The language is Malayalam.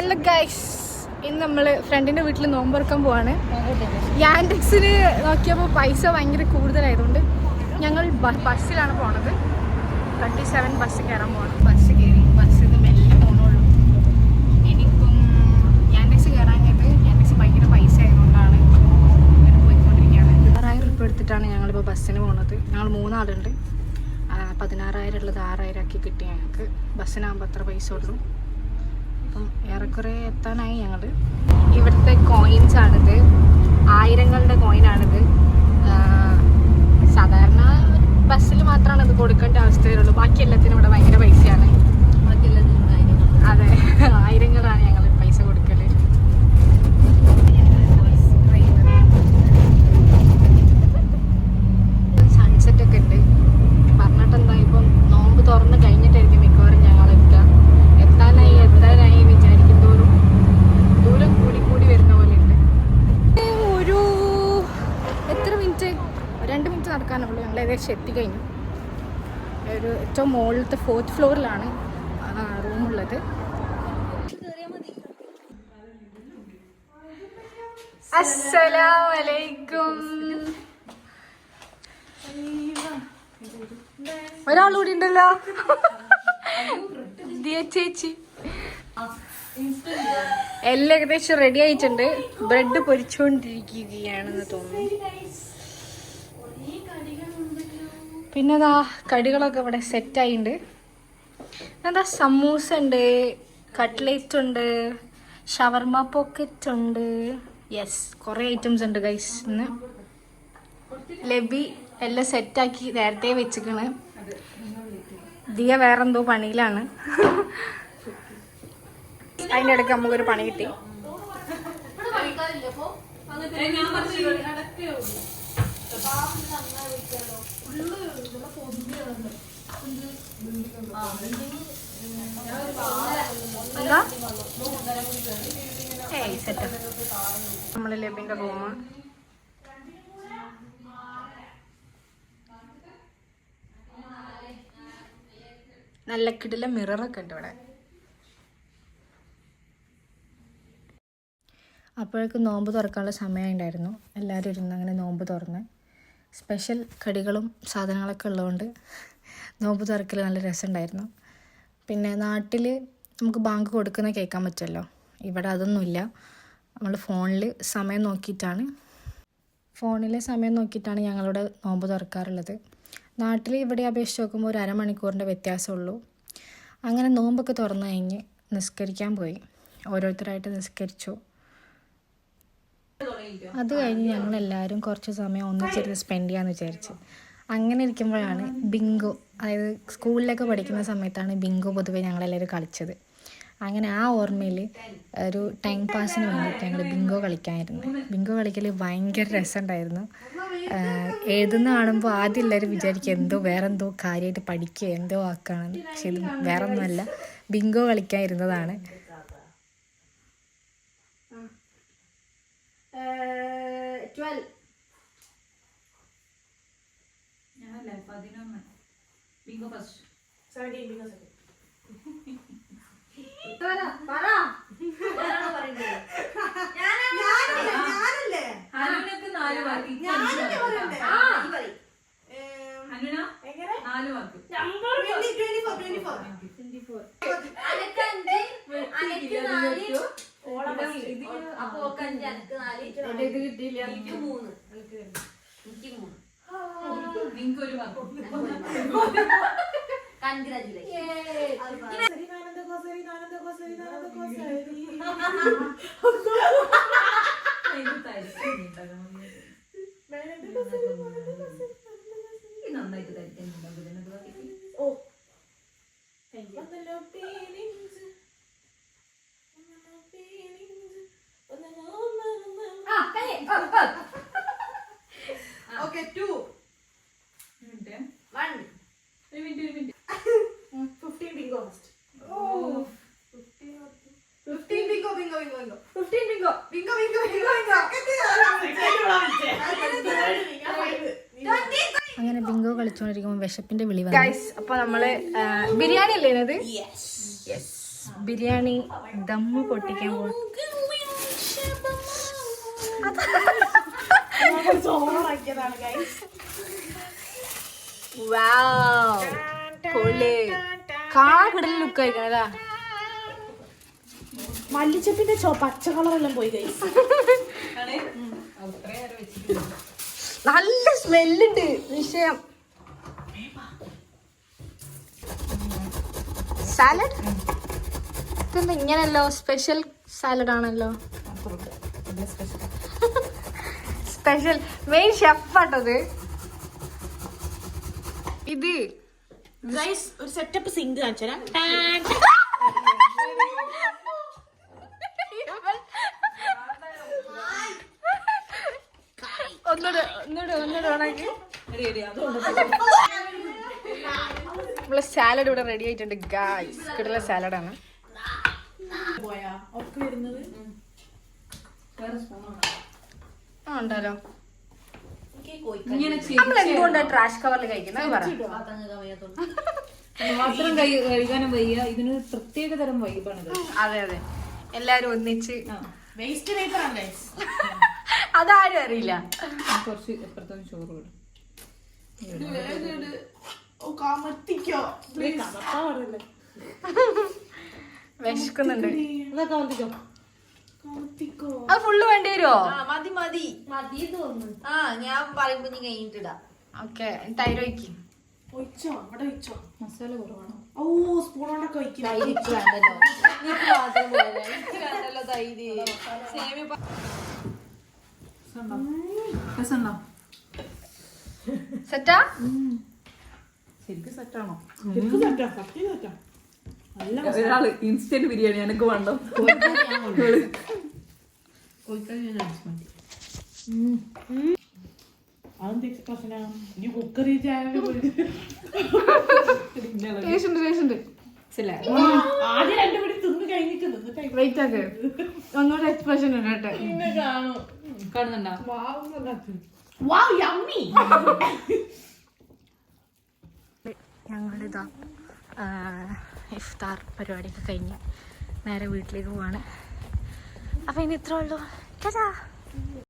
ഹലോ ഗൈസ്, ഇന്ന് നമ്മൾ ഫ്രണ്ടിൻ്റെ വീട്ടിൽ നോമ്പുറക്കാൻ പോവാണ്. യാൻഡെക്സിന് നോക്കിയപ്പോൾ പൈസ ഭയങ്കര കൂടുതലായതുകൊണ്ട് ഞങ്ങൾ ബസ്സിലാണ് പോണത്. 27 ബസ് കയറാൻ പോകണം. ബസ് കയറി ബസ്സിൽ നിന്ന് മെല്ലെ പോകണുള്ളൂ. ഇനിയിപ്പം യാൻഡെക്സ് കയറാഞ്ഞത് യാൻഡെക്സ് ഭയങ്കര പൈസ ആയതുകൊണ്ടാണ് ഇങ്ങനെ പോയിക്കൊണ്ടിരിക്കുകയാണ്. 6,000 രൂപ എടുത്തിട്ടാണ് ഞങ്ങളിപ്പോൾ ബസ്സിന് പോകുന്നത്. ഞങ്ങൾ 3 ആളുണ്ട്. 16,000 ഉള്ളത് 6,000 ആക്കി കിട്ടി ഞങ്ങൾക്ക്. ബസ്സിനാകുമ്പോൾ അത്ര പൈസ ഉള്ളൂ. അപ്പം ഏറെക്കുറെ എത്താനായി ഞങ്ങൾ. ഇവിടുത്തെ കോയിൻസാണിത്, 1000ങ്ങളുടെ കോയിനാണിത്. സാധാരണ ബസ്സിൽ മാത്രമാണ് ഇത് കൊടുക്കേണ്ട അവസ്ഥയിലുള്ളൂ. ബാക്കി എല്ലാത്തിനും ഇവിടെ ഭയങ്കര പൈസയാണ്. അതെ, 1000ങ്ങളാണ് ഞങ്ങൾ പൈസ കൊടുക്കല്. സൺസെറ്റ് ഒക്കെ ഉണ്ട്. പറഞ്ഞിട്ടെന്താ, ഇപ്പം നോമ്പ് തുറന്ന് കഴിഞ്ഞിട്ടായിരിക്കും മിക്കവാറും ഞങ്ങൾ എത്താനായി വിചാരിക്കും തോറും ദൂരം കൂടി വരുന്ന പോലെ ഉണ്ട്. ഒരു എത്ര മിനിറ്റ്, 2 മിനിറ്റ് നടക്കാനുള്ളൂ. ഞങ്ങൾ ഏകദേശം എത്തിക്കഴിഞ്ഞു. ഒരു ഏറ്റവും മുകളിലത്തെ 4th ഫ്ലോറിലാണ് റൂമുള്ളത്. അസ്സലാമലൈക്കും. ഒരാളുകൂടി ഉണ്ടല്ലോ, ചേച്ചി. എല്ലാം ഏകദേശം റെഡി ആയിട്ടുണ്ട്. ബ്രെഡ് പൊരിച്ചുകൊണ്ടിരിക്കുകയാണെന്ന് തോന്നുന്നു. പിന്നെ അതാ കടികളൊക്കെ ഇവിടെ സെറ്റായിട്ടുണ്ട്. എന്താ, സമൂസ ഉണ്ട്, കട്ട്ലേറ്റ് ഉണ്ട്, ഷവർമ പോക്കറ്റ് ഉണ്ട്. യെസ്, കുറേ ഐറ്റംസ് ഉണ്ട് ഗൈസ്. ഇന്ന് ലബി എല്ലാം സെറ്റാക്കി നേരത്തെ വെച്ചിക്കണ്. ദിയ വേറെന്തോ പണിയിലാണ്. അതിൻ്റെ ഇടയ്ക്ക് നമുക്കൊരു പണി കിട്ടി. എന്താ സെറ്റ് നമ്മൾ ലബിൻ്റെ റൂം. നല്ല കിടില മിററൊക്കെ ഉണ്ട് ഇവിടെ. അപ്പോഴേക്കും നോമ്പ് തുറക്കാനുള്ള സമയം ഉണ്ടായിരുന്നു. എല്ലാവരും ഇരുന്ന് അങ്ങനെ നോമ്പ് തുറന്ന് സ്പെഷ്യൽ കടികളും സാധനങ്ങളൊക്കെ ഉള്ളതുകൊണ്ട് നോമ്പ് തുറക്കൽ നല്ല രസമുണ്ടായിരുന്നു. പിന്നെ നാട്ടിൽ നമുക്ക് ബാങ്ക് കൊടുക്കുന്ന കേൾക്കാൻ പറ്റുമല്ലോ, ഇവിടെ അതൊന്നുമില്ല. നമ്മൾ ഫോണിലെ സമയം നോക്കിയിട്ടാണ് ഞങ്ങളുടെ നോമ്പ് തുറക്കാറുള്ളത്. നാട്ടിൽ ഇവിടെ അപേക്ഷിച്ച് നോക്കുമ്പോൾ ഒരു അരമണിക്കൂറിൻ്റെ വ്യത്യാസമുള്ളൂ. അങ്ങനെ നോമ്പൊക്കെ തുറന്നു കഴിഞ്ഞ് നിസ്കരിക്കാൻ പോയി. ഓരോരുത്തരായിട്ട് നിസ്കരിച്ചു. അത് കഴിഞ്ഞ് ഞങ്ങളെല്ലാവരും കുറച്ച് സമയം ഒന്നിച്ചിരുന്ന് സ്പെൻഡ് ചെയ്യാമെന്ന് വിചാരിച്ചു. അങ്ങനെ ഇരിക്കുമ്പോഴാണ് ബിങ്കോ, അതായത് സ്കൂളിലൊക്കെ പഠിക്കുന്ന സമയത്താണ് ബിങ്കോ പൊതുവെ ഞങ്ങളെല്ലാവരും കളിച്ചത്. അങ്ങനെ ആ ഓർമ്മയിൽ ഒരു ടൈം പാസിന് വേണ്ടിയിട്ട് ഞങ്ങൾ ബിങ്കോ കളിക്കാമായിരുന്നു. ബിങ്കോ കളിക്കൽ ഭയങ്കര രസമുണ്ടായിരുന്നു. എഴുതുന്ന കാണുമ്പോൾ ആദ്യം എല്ലാവരും വിചാരിക്കും വേറെന്തോ കാര്യമായിട്ട് പഠിക്കുക എന്തോ ആക്കുകയാണെന്ന്. പക്ഷെ ഇത് വേറൊന്നുമല്ല, ബിങ്കോ കളിക്കാനിരുന്നതാണ്. 12 ബിങ്കോ ഫസ്റ്റ് 17 ബിങ്കോ സെക്കൻഡ്. നന്നായിട്ട് ഓക്കെ 2 മിനിറ്റ് 1 ഒരു മിനിറ്റ് 15 ബിങ്കോ ഫസ്റ്റ്. ഓ 15 ബിങ്കോ 15 ബിങ്കോ അങ്ങനെ ബിങ്കോ കളിച്ചുകൊണ്ടിരിക്കുമ്പോൾ വിശപ്പിന്റെ വിളി വന്നു. അപ്പോൾ നമ്മള് ബിരിയാണി അല്ലേ ഇത്? ബിരിയാണി ദമ്മ് പൊട്ടിക്കാൻ പോകും. കാടൽ ലുക്ക് ആയിരിക്കണതാ. മല്ലിച്ചപ്പിന്റെ പച്ച കളറെല്ലാം പോയി കൈ. നല്ല സ്മെല്ലുണ്ട് വിഷയം. സാലഡ് ഇതെന്താ ഇങ്ങനെയല്ലോ? സ്പെഷ്യൽ സാലഡ് ആണല്ലോ. സ്പെഷ്യൽ മെയിൻ ഷെഫാട്ടത്. ഇത് ഗൈസ് ഒരു സെറ്റപ്പ് സിങ്ക് കാണിച്ചുതരാം. നമ്മളെ സാലഡ് ഇവിടെ റെഡി ആയിട്ടുണ്ട് ഗായ്സ്. കിട്ടുള്ള സാലഡാണ്. ഉണ്ടല്ലോ. നമ്മൾ എന്തുകൊണ്ടാണ് ട്രാഷ് കവറിൽ കഴിക്കുന്നത്? പാത്രം കഴുകാനും വയ്യ. ഇതിന് പ്രത്യേക തരം വൈബാണ്. അതെ അതെ, എല്ലാരും ഒന്നിച്ച്. വേസ്റ്റ് പേപ്പറാണ്. അതാരും അറിയില്ല. കുറച്ച് എപ്പുറത്തൊന്നും ചോറ് വിടും. വിശക്കുന്നുണ്ട്. അത് ഫുള്ള് വേണ്ടി വരുമോ? മതി ആ ഞാൻ പറയുമ്പോ നീ കഴിഞ്ഞിട്ടിടാ. ഓക്കെ, തൈര് ഒഴിക്കും. മസാല കുറവാണോ? ഓ സ്പൂൺ കൊണ്ടൊക്കെ വയ്ക്കും. സെറ്റാ? ശരിക്കും സെറ്റാണോ? ഒരാള് ഇൻസ്റ്റന്റ് ബിരിയാണി എനിക്ക് വേണ്ടോ? അതെന്ത് എക്സ്പ്രഷനാ? ഈ കുക്കറി ആദ്യം രണ്ടുപേരും തിന്ന് കഴിഞ്ഞിട്ട് വെയിറ്റ് ആക്ക്, ഒന്നുകൂടെ എക്സ്പ്രഷൻ ഇടട്ടെ. കാണുന്നുണ്ടോ? ഞങ്ങളിതാ ഇഫ്താർ പരിപാടിയൊക്കെ കഴിഞ്ഞ് നേരെ വീട്ടിലേക്ക് പോവാണ്. അപ്പം ഇനി ഇത്രേ ഉള്ളൂ. ടാറ്റാ.